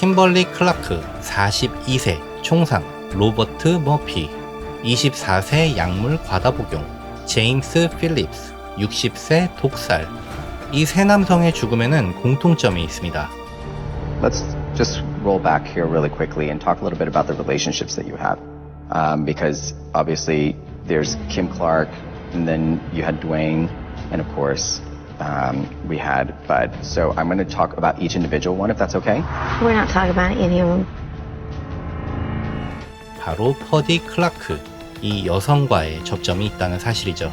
킴벌리 클라크 42세 총상, 로버트 머피 24세 약물 과다 복용, 제임스 필립스 60세 독살. 이 세 남성의 죽음에는 공통점이 있습니다. Let's just roll back here really quickly and talk a little bit about the relationships that you have. Because obviously there's Kim Clark, and then you had Dwayne, and of course we had Bud. So I'm going to talk about each individual one, if that's okay. We're not talking about any of them. 바로 퍼디 클라크, 이 여성과의 접점이 있다는 사실이죠.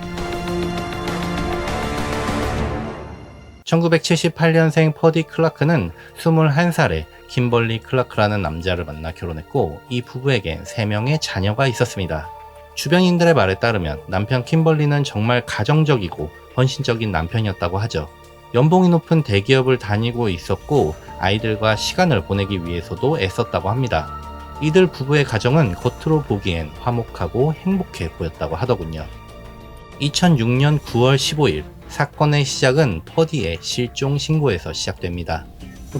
1978년생 퍼디 클라크는 21살에 kimberly 클라크라는 남자를 만나 결혼했고, 이 부부에겐 3명의 자녀가 있었습니다. 주변인들의 말에 따르면 남편 킴벌리는 정말 가정적이고 헌신적인 남편이었다고 하죠. 연봉이 높은 대기업을 다니고 있었고 아이들과 시간을 보내기 위해서도 애썼다고 합니다. 이들 부부의 가정은 겉으로 보기엔 화목하고 행복해 보였다고 하더군요. 2006년 9월 15일 사건의 시작은 퍼디의 실종 신고에서 시작됩니다.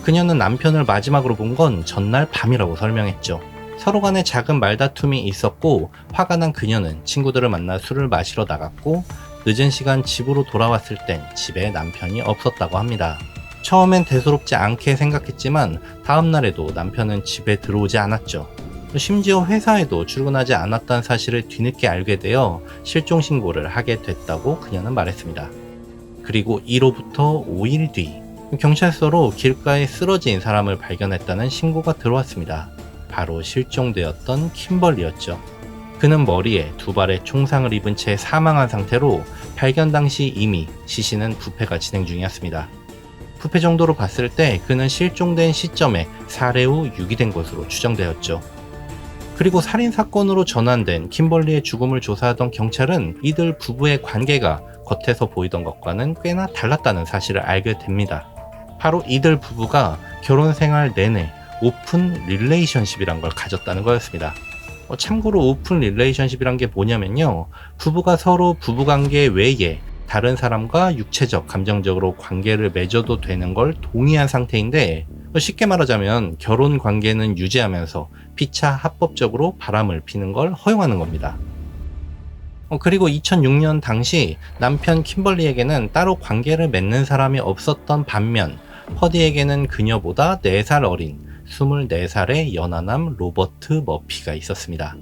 그녀는 남편을 마지막으로 본 건 전날 밤이라고 설명했죠. 서로 간에 작은 말다툼이 있었고 화가 난 그녀는 친구들을 만나 술을 마시러 나갔고 늦은 시간 집으로 돌아왔을 땐 집에 남편이 없었다고 합니다. 처음엔 대수롭지 않게 생각했지만 다음날에도 남편은 집에 들어오지 않았죠. 심지어 회사에도 출근하지 않았다는 사실을 뒤늦게 알게 되어 실종 신고를 하게 됐다고 그녀는 말했습니다. 그리고 이로부터 5일 뒤 경찰서로 길가에 쓰러진 사람을 발견했다는 신고가 들어왔습니다. 바로 실종되었던 킴벌리였죠. 그는 머리에 2발의 총상을 입은 채 사망한 상태로 발견 당시 이미 시신은 부패가 진행 중이었습니다. 부패 정도로 봤을 때 그는 실종된 시점에 살해 후 유기된 것으로 추정되었죠. 그리고 살인사건으로 전환된 킴벌리의 죽음을 조사하던 경찰은 이들 부부의 관계가 겉에서 보이던 것과는 꽤나 달랐다는 사실을 알게 됩니다. 바로 이들 부부가 결혼 생활 내내 오픈 릴레이션십이란 걸 가졌다는 거였습니다. 참고로 오픈 릴레이션십이란 게 뭐냐면요, 부부가 서로 부부관계 외에 다른 사람과 육체적, 감정적으로 관계를 맺어도 되는 걸 동의한 상태인데, 쉽게 말하자면 결혼 관계는 유지하면서 피차 합법적으로 바람을 피는 걸 허용하는 겁니다. 그리고 2006년 당시 남편 킴벌리에게는 따로 관계를 맺는 사람이 없었던 반면 퍼디에게는 그녀보다 4살 어린 24살의 연하남 로버트 머피가 있었습니다.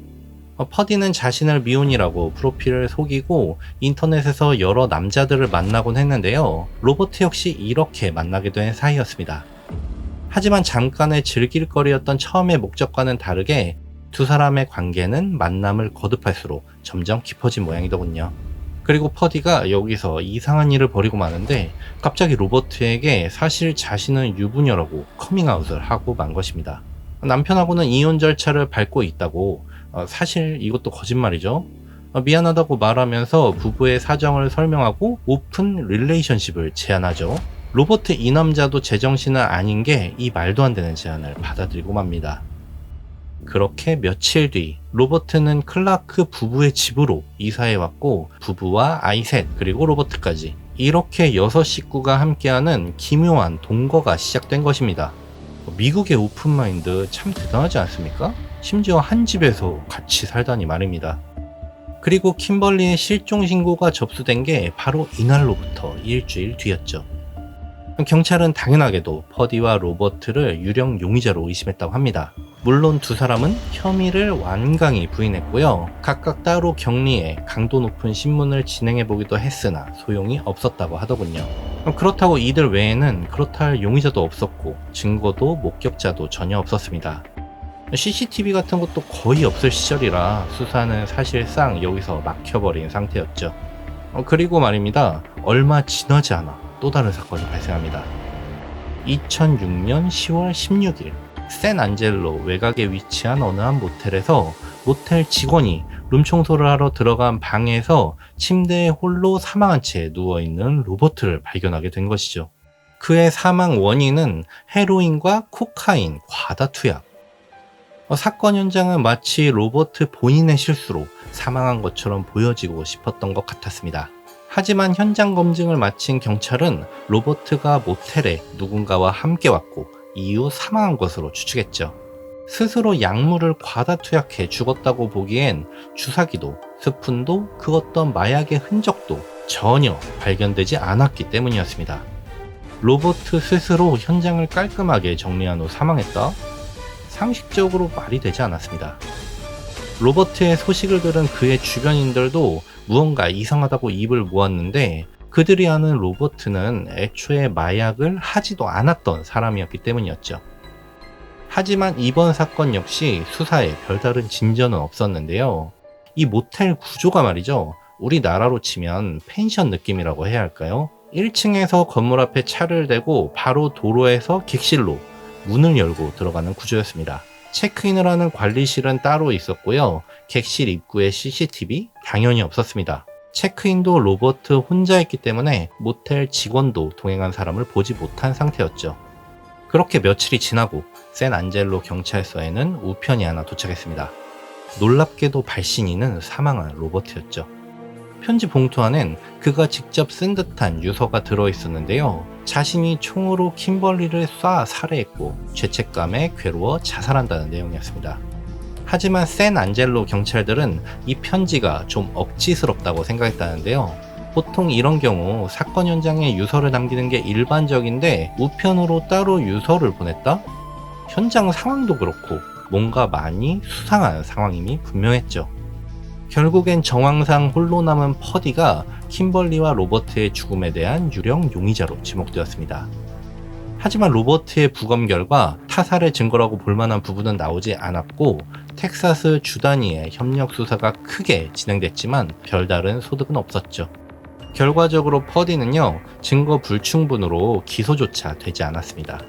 퍼디는 자신을 미혼이라고 프로필을 속이고 인터넷에서 여러 남자들을 만나곤 했는데요. 로버트 역시 이렇게 만나게 된 사이였습니다. 하지만 잠깐의 즐길거리였던 처음의 목적과는 다르게 두 사람의 관계는 만남을 거듭할수록 점점 깊어진 모양이더군요. 그리고 퍼디가 여기서 이상한 일을 벌이고 마는데 갑자기 로버트에게 사실 자신은 유부녀라고 커밍아웃을 하고 만 것입니다. 남편하고는 이혼 절차를 밟고 있다고, 사실 이것도 거짓말이죠. 미안하다고 말하면서 부부의 사정을 설명하고 오픈 릴레이션십을 제안하죠. 로버트 이 남자도 제정신은 아닌 게 이 말도 안 되는 제안을 받아들이고 맙니다. 그렇게 며칠 뒤 로버트는 클라크 부부의 집으로 이사해왔고 부부와 아이 셋 그리고 로버트까지 이렇게 6 식구가 함께하는 기묘한 동거가 시작된 것입니다. 미국의 오픈마인드 참 대단하지 않습니까? 심지어 한 집에서 같이 살다니 말입니다. 그리고 킴벌리의 실종 신고가 접수된 게 바로 이날로부터 일주일 뒤였죠. 경찰은 당연하게도 퍼디와 로버트를 유령 용의자로 의심했다고 합니다. 물론 두 사람은 혐의를 완강히 부인했고요. 각각 따로 격리해 강도 높은 신문을 진행해보기도 했으나 소용이 없었다고 하더군요. 그렇다고 이들 외에는 그렇다 할 용의자도 없었고 증거도 목격자도 전혀 없었습니다. CCTV 같은 것도 거의 없을 시절이라 수사는 사실상 여기서 막혀버린 상태였죠. 그리고 말입니다. 얼마 지나지 않아 또 다른 사건이 발생합니다. 2006년 10월 16일 샌안젤로 외곽에 위치한 어느 한 모텔에서 모텔 직원이 룸청소를 하러 들어간 방에서 침대에 홀로 사망한 채 누워있는 로버트를 발견하게 된 것이죠. 그의 사망 원인은 헤로인과 코카인 과다 투약. 사건 현장은 마치 로버트 본인의 실수로 사망한 것처럼 보여지고 싶었던 것 같았습니다. 하지만 현장 검증을 마친 경찰은 로버트가 모텔에 누군가와 함께 왔고 이후 사망한 것으로 추측했죠. 스스로 약물을 과다 투약해 죽었다고 보기엔 주사기도 스푼도 그 어떤 마약의 흔적도 전혀 발견되지 않았기 때문이었습니다. 로버트 스스로 현장을 깔끔하게 정리한 후 사망했다? 상식적으로 말이 되지 않았습니다. 로버트의 소식을 들은 그의 주변인들도 무언가 이상하다고 입을 모았는데 그들이 아는 로버트는 애초에 마약을 하지도 않았던 사람이었기 때문이었죠. 하지만 이번 사건 역시 수사에 별다른 진전은 없었는데요. 이 모텔 구조가 말이죠. 우리나라로 치면 펜션 느낌이라고 해야 할까요? 1층에서 건물 앞에 차를 대고 바로 도로에서 객실로 문을 열고 들어가는 구조였습니다. 체크인을 하는 관리실은 따로 있었고요. 객실 입구에 CCTV 당연히 없었습니다. 체크인도 로버트 혼자였기 때문에 모텔 직원도 동행한 사람을 보지 못한 상태였죠. 그렇게 며칠이 지나고 샌안젤로 경찰서에는 우편이 하나 도착했습니다. 놀랍게도 발신인은 사망한 로버트였죠. 편지 봉투 안엔 그가 직접 쓴 듯한 유서가 들어있었는데요. 자신이 총으로 킴벌리를 쏴 살해했고 죄책감에 괴로워 자살한다는 내용이었습니다. 하지만 샌안젤로 경찰들은 이 편지가 좀 억지스럽다고 생각했다는데요. 보통 이런 경우 사건 현장에 유서를 남기는 게 일반적인데 우편으로 따로 유서를 보냈다? 현장 상황도 그렇고 뭔가 많이 수상한 상황임이 분명했죠. 결국엔 정황상 홀로 남은 퍼디가 킴벌리와 로버트의 죽음에 대한 유령 용의자로 지목되었습니다. 하지만 로버트의 부검 결과 타살의 증거라고 볼만한 부분은 나오지 않았고 텍사스 주 단위의 협력 수사가 크게 진행됐지만 별다른 소득은 없었죠. 결과적으로 퍼디는요, 증거 불충분으로 기소조차 되지 않았습니다.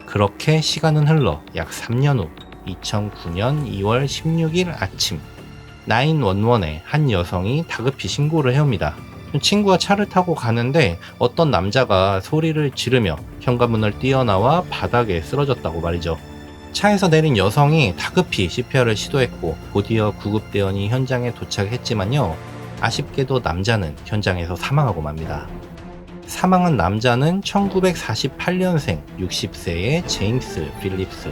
그렇게 시간은 흘러 약 3년 후 2009년 2월 16일 아침 911에 한 여성이 다급히 신고를 해옵니다. 친구가 차를 타고 가는데 어떤 남자가 소리를 지르며 현관문을 뛰어나와 바닥에 쓰러졌다고 말이죠. 차에서 내린 여성이 다급히 CPR을 시도했고 곧이어 구급대원이 현장에 도착했지만요. 아쉽게도 남자는 현장에서 사망하고 맙니다. 사망한 남자는 1948년생 60세의 제임스 필립스.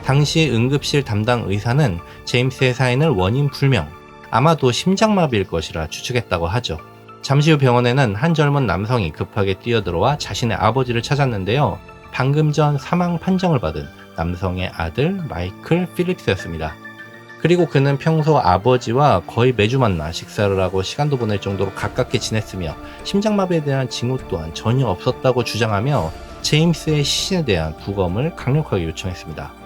당시 응급실 담당 의사는 제임스의 사인을 원인 불명, 아마도 심장마비일 것이라 추측했다고 하죠. 잠시 후 병원에는 한 젊은 남성이 급하게 뛰어들어와 자신의 아버지를 찾았는데요. 방금 전 사망 판정을 받은 남성의 아들 마이클 필립스였습니다. 그리고 그는 평소 아버지와 거의 매주 만나 식사를 하고 시간도 보낼 정도로 가깝게 지냈으며 심장마비에 대한 징후 또한 전혀 없었다고 주장하며 제임스의 시신에 대한 부검을 강력하게 요청했습니다.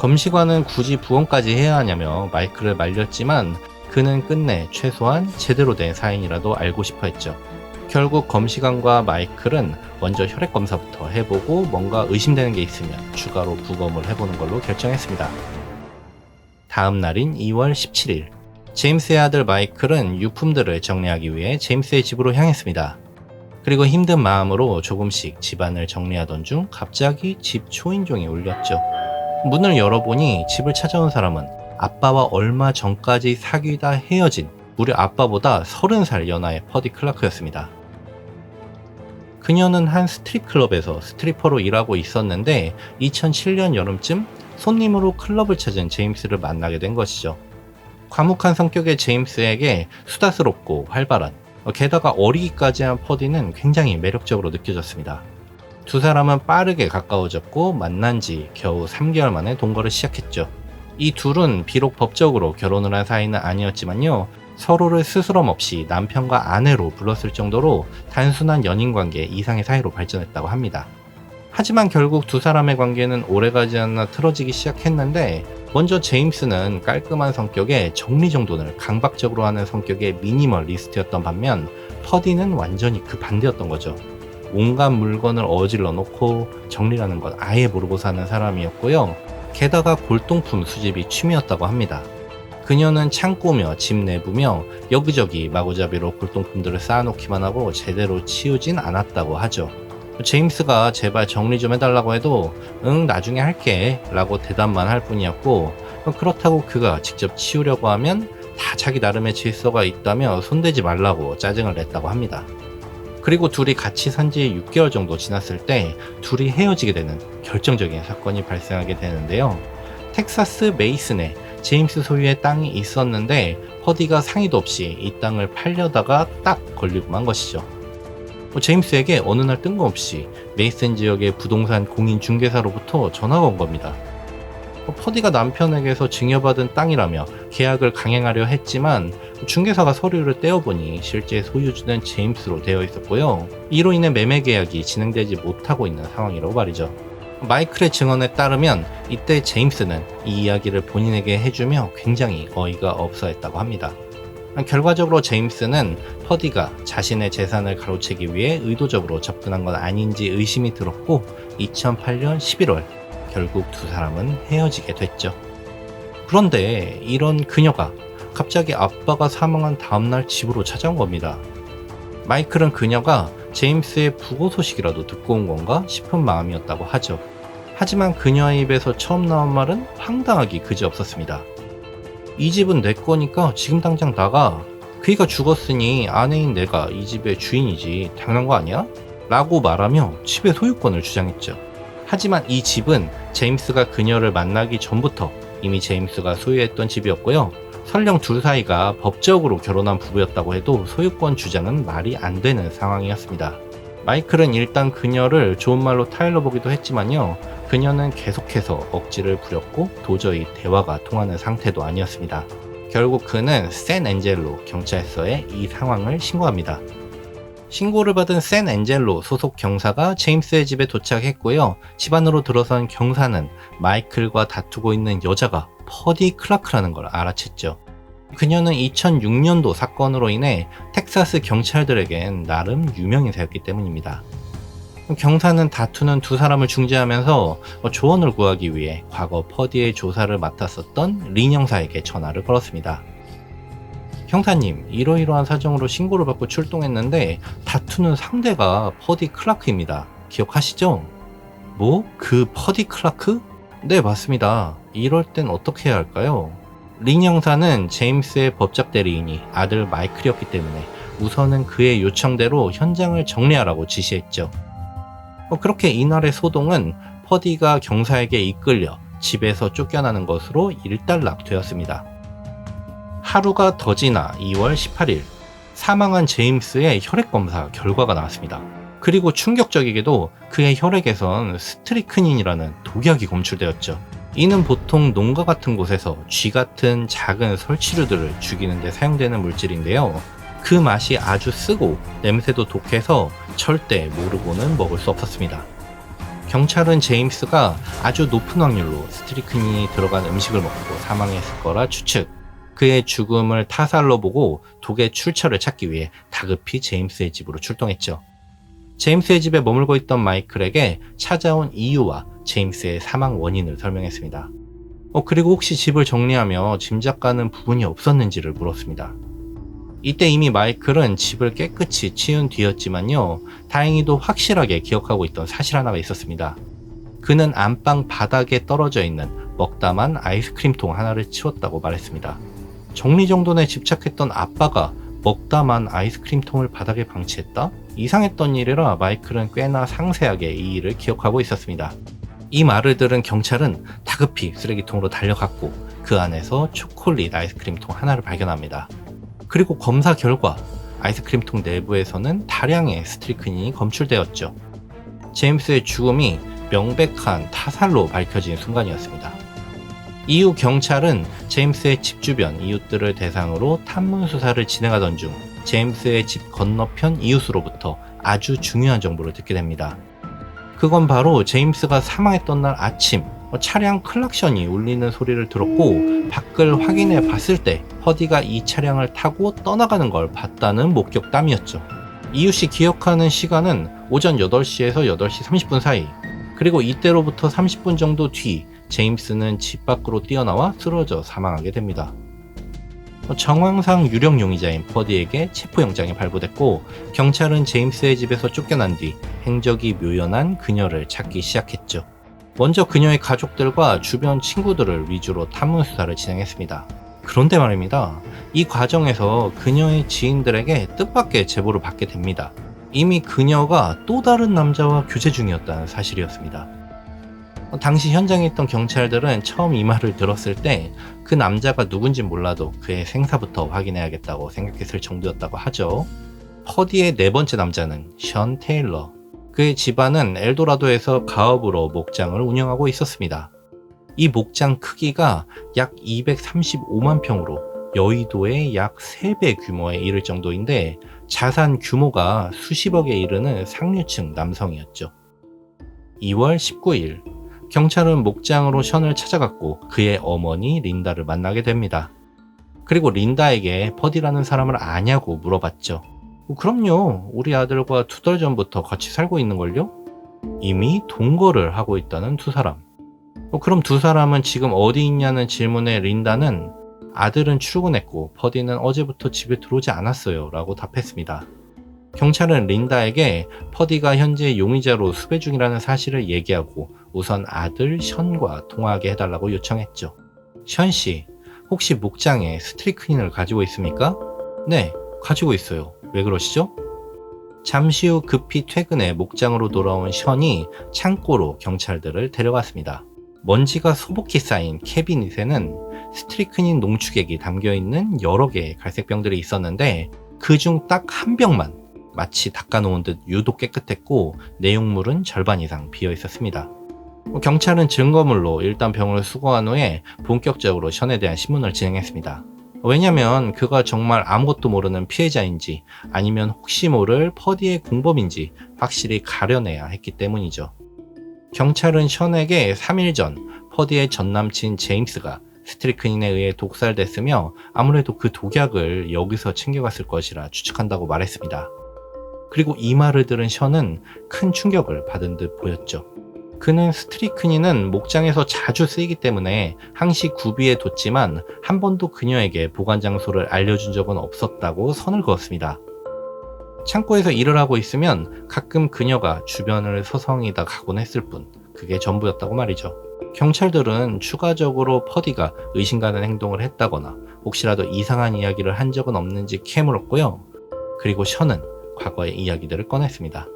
검시관은 굳이 부검까지 해야 하냐며 마이클을 말렸지만 그는 끝내 최소한 제대로 된 사인이라도 알고 싶어 했죠. 결국 검시관과 마이클은 먼저 혈액검사부터 해보고 뭔가 의심되는 게 있으면 추가로 부검을 해보는 걸로 결정했습니다. 다음 날인 2월 17일, 제임스의 아들 마이클은 유품들을 정리하기 위해 제임스의 집으로 향했습니다. 그리고 힘든 마음으로 조금씩 집안을 정리하던 중 갑자기 집 초인종이 울렸죠. 문을 열어보니 집을 찾아온 사람은 아빠와 얼마 전까지 사귀다 헤어진 무려 아빠보다 30살 연하의 퍼디 클라크였습니다. 그녀는 한 스트립클럽에서 스트리퍼로 일하고 있었는데 2007년 여름쯤 손님으로 클럽을 찾은 제임스를 만나게 된 것이죠. 과묵한 성격의 제임스에게 수다스럽고 활발한, 게다가 어리기까지 한 퍼디는 굉장히 매력적으로 느껴졌습니다. 두 사람은 빠르게 가까워졌고 만난 지 겨우 3개월 만에 동거를 시작했죠. 이 둘은 비록 법적으로 결혼을 한 사이는 아니었지만요. 서로를 스스럼 없이 남편과 아내로 불렀을 정도로 단순한 연인관계 이상의 사이로 발전했다고 합니다. 하지만 결국 두 사람의 관계는 오래가지 않아 틀어지기 시작했는데 먼저 제임스는 깔끔한 성격에 정리정돈을 강박적으로 하는 성격의 미니멀리스트였던 반면 퍼디는 완전히 그 반대였던 거죠. 온갖 물건을 어질러 놓고 정리라는 것 아예 모르고 사는 사람이었고요. 게다가 골동품 수집이 취미였다고 합니다. 그녀는 창고며 집 내부며 여기저기 마구잡이로 골동품들을 쌓아놓기만 하고 제대로 치우진 않았다고 하죠. 제임스가 제발 정리 좀 해달라고 해도 응 나중에 할게 라고 대답만 할 뿐이었고 그렇다고 그가 직접 치우려고 하면 다 자기 나름의 질서가 있다며 손대지 말라고 짜증을 냈다고 합니다. 그리고 둘이 같이 산 지 6개월 정도 지났을 때 둘이 헤어지게 되는 결정적인 사건이 발생하게 되는데요. 텍사스 메이슨에 제임스 소유의 땅이 있었는데 퍼디가 상의도 없이 이 땅을 팔려다가 딱 걸리고 만 것이죠. 제임스에게 어느 날 뜬금없이 메이슨 지역의 부동산 공인 중개사로부터 전화가 온 겁니다. 퍼디가 남편에게서 증여받은 땅이라며 계약을 강행하려 했지만 중개사가 서류를 떼어보니 실제 소유주는 제임스로 되어 있었고요. 이로 인해 매매 계약이 진행되지 못하고 있는 상황이라고 말이죠. 마이클의 증언에 따르면 이때 제임스는 이 이야기를 본인에게 해주며 굉장히 어이가 없어했다고 합니다. 결과적으로 제임스는 퍼디가 자신의 재산을 가로채기 위해 의도적으로 접근한 건 아닌지 의심이 들었고 2008년 11월 결국 두 사람은 헤어지게 됐죠. 그런데 이런 그녀가 갑자기 아빠가 사망한 다음날 집으로 찾아온 겁니다. 마이클은 그녀가 제임스의 부고 소식이라도 듣고 온 건가 싶은 마음이었다고 하죠. 하지만 그녀의 입에서 처음 나온 말은 황당하기 그지없었습니다. 이 집은 내 거니까 지금 당장 나가. 그이가 죽었으니 아내인 내가 이 집의 주인이지 당연한 거 아니야? 라고 말하며 집의 소유권을 주장했죠. 하지만 이 집은 제임스가 그녀를 만나기 전부터 이미 제임스가 소유했던 집이었고요. 설령 둘 사이가 법적으로 결혼한 부부였다고 해도 소유권 주장은 말이 안 되는 상황이었습니다. 마이클은 일단 그녀를 좋은 말로 타일러 보기도 했지만요. 그녀는 계속해서 억지를 부렸고 도저히 대화가 통하는 상태도 아니었습니다. 결국 그는 샌앤젤로 경찰서에 이 상황을 신고합니다. 신고를 받은 샌앤젤로 소속 경사가 제임스의 집에 도착했고요. 집 안으로 들어선 경사는 마이클과 다투고 있는 여자가 퍼디 클라크라는 걸 알아챘죠. 그녀는 2006년도 사건으로 인해 텍사스 경찰들에겐 나름 유명인사였기 때문입니다. 경사는 다투는 두 사람을 중재하면서 조언을 구하기 위해 과거 퍼디의 조사를 맡았었던 린 형사에게 전화를 걸었습니다. 형사님, 이러이러한 사정으로 신고를 받고 출동했는데 다투는 상대가 퍼디 클라크입니다. 기억하시죠? 뭐? 그 퍼디 클라크? 네, 맞습니다. 이럴 땐 어떻게 해야 할까요? 린 형사는 제임스의 법적 대리인이 아들 마이클이었기 때문에 우선은 그의 요청대로 현장을 정리하라고 지시했죠. 그렇게 이날의 소동은 퍼디가 경사에게 이끌려 집에서 쫓겨나는 것으로 일단락되었습니다. 하루가 더 지나 2월 18일 사망한 제임스의 혈액검사 결과가 나왔습니다. 그리고 충격적이게도 그의 혈액에선 스트리크닌이라는 독약이 검출되었죠. 이는 보통 농가 같은 곳에서 쥐 같은 작은 설치류들을 죽이는 데 사용되는 물질인데요. 그 맛이 아주 쓰고 냄새도 독해서 절대 모르고는 먹을 수 없었습니다. 경찰은 제임스가 아주 높은 확률로 스트리크닌이 들어간 음식을 먹고 사망했을 거라 추측. 그의 죽음을 타살로 보고 독의 출처를 찾기 위해 다급히 제임스의 집으로 출동했죠. 제임스의 집에 머물고 있던 마이클에게 찾아온 이유와 제임스의 사망 원인을 설명했습니다. 그리고 혹시 집을 정리하며 짐작가는 부분이 없었는지를 물었습니다. 이때 이미 마이클은 집을 깨끗이 치운 뒤였지만요. 다행히도 확실하게 기억하고 있던 사실 하나가 있었습니다. 그는 안방 바닥에 떨어져 있는 먹다만 아이스크림통 하나를 치웠다고 말했습니다. 정리정돈에 집착했던 아빠가 먹다만 아이스크림통을 바닥에 방치했다? 이상했던 일이라 마이클은 꽤나 상세하게 이 일을 기억하고 있었습니다. 이 말을 들은 경찰은 다급히 쓰레기통으로 달려갔고 그 안에서 초콜릿 아이스크림통 하나를 발견합니다. 그리고 검사 결과 아이스크림통 내부에서는 다량의 스트리크닌이 검출되었죠. 제임스의 죽음이 명백한 타살로 밝혀진 순간이었습니다. 이후 경찰은 제임스의 집 주변 이웃들을 대상으로 탐문 수사를 진행하던 중 제임스의 집 건너편 이웃으로부터 아주 중요한 정보를 듣게 됩니다. 그건 바로 제임스가 사망했던 날 아침 차량 클락션이 울리는 소리를 들었고 밖을 확인해 봤을 때 퍼디가 이 차량을 타고 떠나가는 걸 봤다는 목격담이었죠. 이웃이 기억하는 시간은 오전 8시에서 8시 30분 사이. 그리고 이때로부터 30분 정도 뒤 제임스는 집 밖으로 뛰어나와 쓰러져 사망하게 됩니다. 정황상 유력 용의자인 퍼디에게 체포영장이 발부됐고 경찰은 제임스의 집에서 쫓겨난 뒤 행적이 묘연한 그녀를 찾기 시작했죠. 먼저 그녀의 가족들과 주변 친구들을 위주로 탐문 수사를 진행했습니다. 그런데 말입니다. 이 과정에서 그녀의 지인들에게 뜻밖의 제보를 받게 됩니다. 이미 그녀가 또 다른 남자와 교제 중이었다는 사실이었습니다. 당시 현장에 있던 경찰들은 처음 이 말을 들었을 때 그 남자가 누군지 몰라도 그의 생사부터 확인해야겠다고 생각했을 정도였다고 하죠. 퍼디의 네 번째 남자는 션 테일러. 그의 집안은 엘도라도에서 가업으로 목장을 운영하고 있었습니다. 이 목장 크기가 약 235만 평으로 여의도의 약 3배 규모에 이를 정도인데 자산 규모가 수십억에 이르는 상류층 남성이었죠. 2월 19일 경찰은 목장으로 션을 찾아갔고 그의 어머니 린다를 만나게 됩니다. 그리고 린다에게 퍼디라는 사람을 아냐고 물어봤죠. 그럼요. 우리 아들과 2달 전부터 같이 살고 있는걸요? 이미 동거를 하고 있다는 두 사람. 그럼 두 사람은 지금 어디 있냐는 질문에 린다는 아들은 출근했고 퍼디는 어제부터 집에 들어오지 않았어요 라고 답했습니다. 경찰은 린다에게 퍼디가 현재 용의자로 수배 중이라는 사실을 얘기하고 우선 아들 션과 통화하게 해달라고 요청했죠. 션씨, 혹시 목장에 스트리크닌을 가지고 있습니까? 네, 가지고 있어요. 왜 그러시죠? 잠시 후 급히 퇴근해 목장으로 돌아온 션이 창고로 경찰들을 데려갔습니다. 먼지가 소복히 쌓인 캐비닛에는 스트리크닌 농축액이 담겨있는 여러 개의 갈색병들이 있었는데 그중 딱 한 병만 마치 닦아놓은 듯 유독 깨끗했고 내용물은 절반 이상 비어 있었습니다. 경찰은 증거물로 일단 병을 수거한 후에 본격적으로 션에 대한 신문을 진행했습니다. 왜냐면 그가 정말 아무것도 모르는 피해자인지 아니면 혹시 모를 퍼디의 공범인지 확실히 가려내야 했기 때문이죠. 경찰은 션에게 3일 전 퍼디의 전남친 제임스가 스트리크닌에 의해 독살됐으며 아무래도 그 독약을 여기서 챙겨갔을 것이라 추측한다고 말했습니다. 그리고 이 말을 들은 션은 큰 충격을 받은 듯 보였죠. 그는 스트리크닌은 목장에서 자주 쓰이기 때문에 항시 구비해 뒀지만 한 번도 그녀에게 보관 장소를 알려준 적은 없었다고 선을 그었습니다. 창고에서 일을 하고 있으면 가끔 그녀가 주변을 서성이다 가곤 했을 뿐 그게 전부였다고 말이죠. 경찰들은 추가적으로 퍼디가 의심 가는 행동을 했다거나 혹시라도 이상한 이야기를 한 적은 없는지 캐물었고요. 그리고 션은 과거의 이야기들을 꺼냈습니다.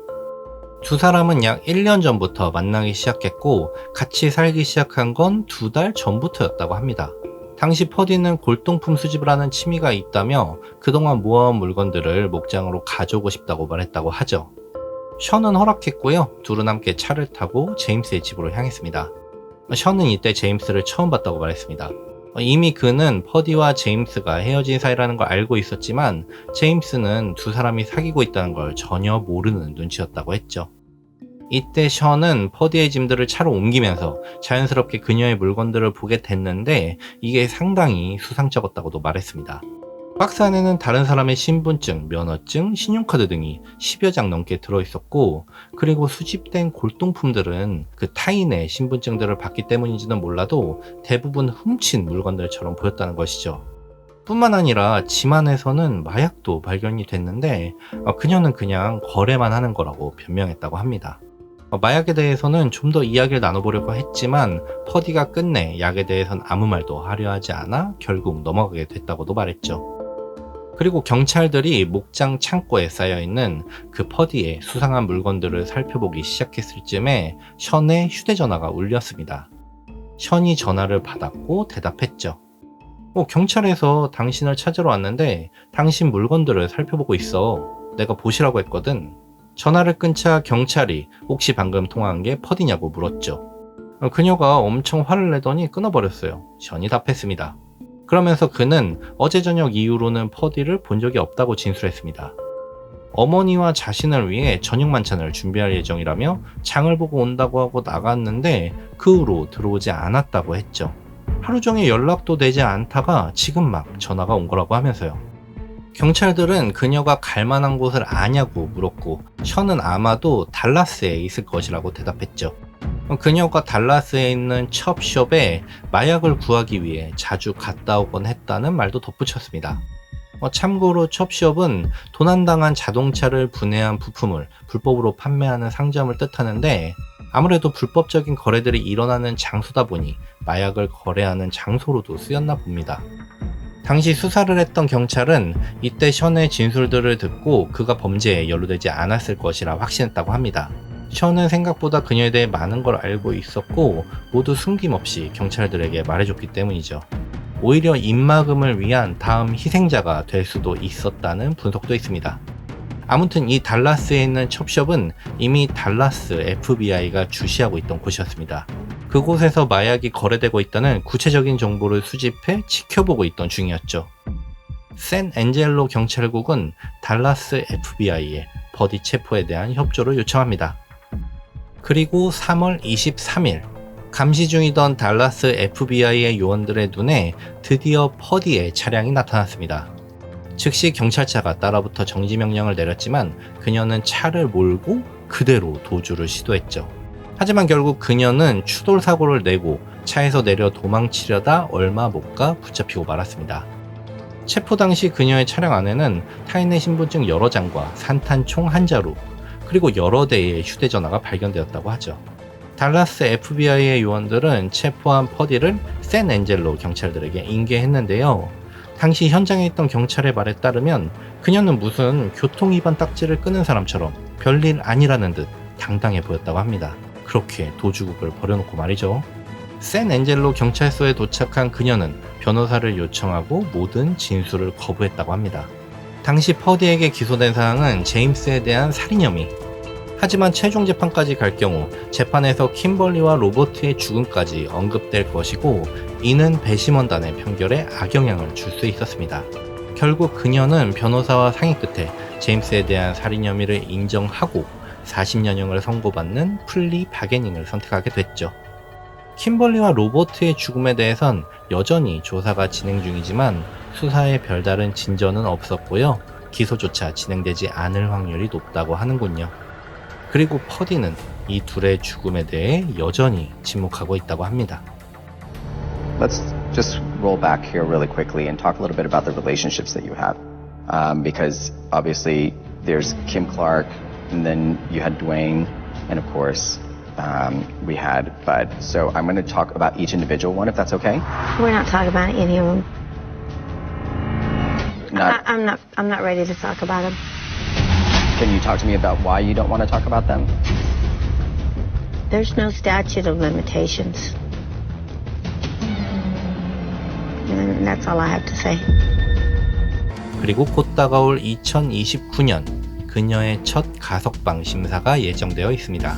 두 사람은 약 1년 전부터 만나기 시작했고 같이 살기 시작한 건 2달 전부터였다고 합니다. 당시 퍼디는 골동품 수집을 하는 취미가 있다며 그동안 모아온 물건들을 목장으로 가져오고 싶다고 말했다고 하죠. 션은 허락했고요. 둘은 함께 차를 타고 제임스의 집으로 향했습니다. 션은 이때 제임스를 처음 봤다고 말했습니다. 이미 그는 퍼디와 제임스가 헤어진 사이라는 걸 알고 있었지만 제임스는 두 사람이 사귀고 있다는 걸 전혀 모르는 눈치였다고 했죠. 이때 션은 퍼디의 짐들을 차로 옮기면서 자연스럽게 그녀의 물건들을 보게 됐는데 이게 상당히 수상쩍었다고도 말했습니다. 박스 안에는 다른 사람의 신분증, 면허증, 신용카드 등이 10여 장 넘게 들어있었고 그리고 수집된 골동품들은 그 타인의 신분증들을 받기 때문인지는 몰라도 대부분 훔친 물건들처럼 보였다는 것이죠. 뿐만 아니라 짐 안에서는 마약도 발견이 됐는데 그녀는 그냥 거래만 하는 거라고 변명했다고 합니다. 마약에 대해서는 좀 더 이야기를 나눠보려고 했지만 퍼디가 끝내 약에 대해선 아무 말도 하려 하지 않아 결국 넘어가게 됐다고도 말했죠. 그리고 경찰들이 목장 창고에 쌓여있는 그 퍼디의 수상한 물건들을 살펴보기 시작했을 즈음에 션의 휴대전화가 울렸습니다. 션이 전화를 받았고 대답했죠. 경찰에서 당신을 찾으러 왔는데 당신 물건들을 살펴보고 있어. 내가 보시라고 했거든. 전화를 끊자 경찰이 혹시 방금 통화한 게 퍼디냐고 물었죠. 그녀가 엄청 화를 내더니 끊어버렸어요. 션이 답했습니다. 그러면서 그는 어제 저녁 이후로는 퍼디를 본 적이 없다고 진술했습니다. 어머니와 자신을 위해 저녁 만찬을 준비할 예정이라며 장을 보고 온다고 하고 나갔는데 그 후로 들어오지 않았다고 했죠. 하루 종일 연락도 되지 않다가 지금 막 전화가 온 거라고 하면서요. 경찰들은 그녀가 갈 만한 곳을 아냐고 물었고 션은 아마도 달라스에 있을 것이라고 대답했죠. 그녀가 달라스에 있는 첩숍에 마약을 구하기 위해 자주 갔다 오곤 했다는 말도 덧붙였습니다. 참고로 첩숍은 도난당한 자동차를 분해한 부품을 불법으로 판매하는 상점을 뜻하는데 아무래도 불법적인 거래들이 일어나는 장소다 보니 마약을 거래하는 장소로도 쓰였나 봅니다. 당시 수사를 했던 경찰은 이때 션의 진술들을 듣고 그가 범죄에 연루되지 않았을 것이라 확신했다고 합니다. 션은 생각보다 그녀에 대해 많은 걸 알고 있었고 모두 숨김없이 경찰들에게 말해줬기 때문이죠. 오히려 입막음을 위한 다음 희생자가 될 수도 있었다는 분석도 있습니다. 아무튼 이 달라스에 있는 첩숍은 이미 달라스 FBI가 주시하고 있던 곳이었습니다. 그곳에서 마약이 거래되고 있다는 구체적인 정보를 수집해 지켜보고 있던 중이었죠. 샌앤젤로 경찰국은 달라스 FBI에 버디 체포에 대한 협조를 요청합니다. 그리고 3월 23일 감시 중이던 달라스 FBI의 요원들의 눈에 드디어 퍼디의 차량이 나타났습니다. 즉시 경찰차가 따라붙어 정지명령을 내렸지만 그녀는 차를 몰고 그대로 도주를 시도했죠. 하지만 결국 그녀는 추돌 사고를 내고 차에서 내려 도망치려다 얼마 못 가 붙잡히고 말았습니다. 체포 당시 그녀의 차량 안에는 타인의 신분증 여러 장과 산탄총 한 자루, 그리고 여러 대의 휴대전화가 발견되었다고 하죠. 달라스 FBI의 요원들은 체포한 퍼디를 샌앤젤로 경찰들에게 인계했는데요. 당시 현장에 있던 경찰의 말에 따르면 그녀는 무슨 교통위반 딱지를 끄는 사람처럼 별일 아니라는 듯 당당해 보였다고 합니다. 그렇게 도주국을 벌여놓고 말이죠. 샌앤젤로 경찰서에 도착한 그녀는 변호사를 요청하고 모든 진술을 거부했다고 합니다. 당시 퍼디에게 기소된 사항은 제임스에 대한 살인 혐의. 하지만 최종 재판까지 갈 경우 재판에서 킴벌리와 로버트의 죽음까지 언급될 것이고 이는 배심원단의 판결에 악영향을 줄 수 있었습니다. 결국 그녀는 변호사와 상의 끝에 제임스에 대한 살인 혐의를 인정하고 40년형을 선고받는 플리 바게닝을 선택하게 됐죠. 킴벌리와 로버트의 죽음에 대해선 여전히 조사가 진행 중이지만 수사에 별다른 진전은 없었고요. 기소조차 진행되지 않을 확률이 높다고 하는군요. 그리고 퍼디는 이 둘의 죽음에 대해 여전히 침묵하고 있다고 합니다. Let's just roll back here really quickly and talk a little bit about the relationships that you have. Because obviously there's Kim Clark, and then you had Dwayne, and of course we had Bud. So I'm going to talk about each individual one, if that's okay. We're not talking about any of them. Not, I'm not ready to talk about them. Can you talk to me about why you don't want to talk about them? There's no statute of limitations. And that's all I have to say. 그리고 곧 다가올 2029년 그녀의 첫 가석방 심사가 예정되어 있습니다.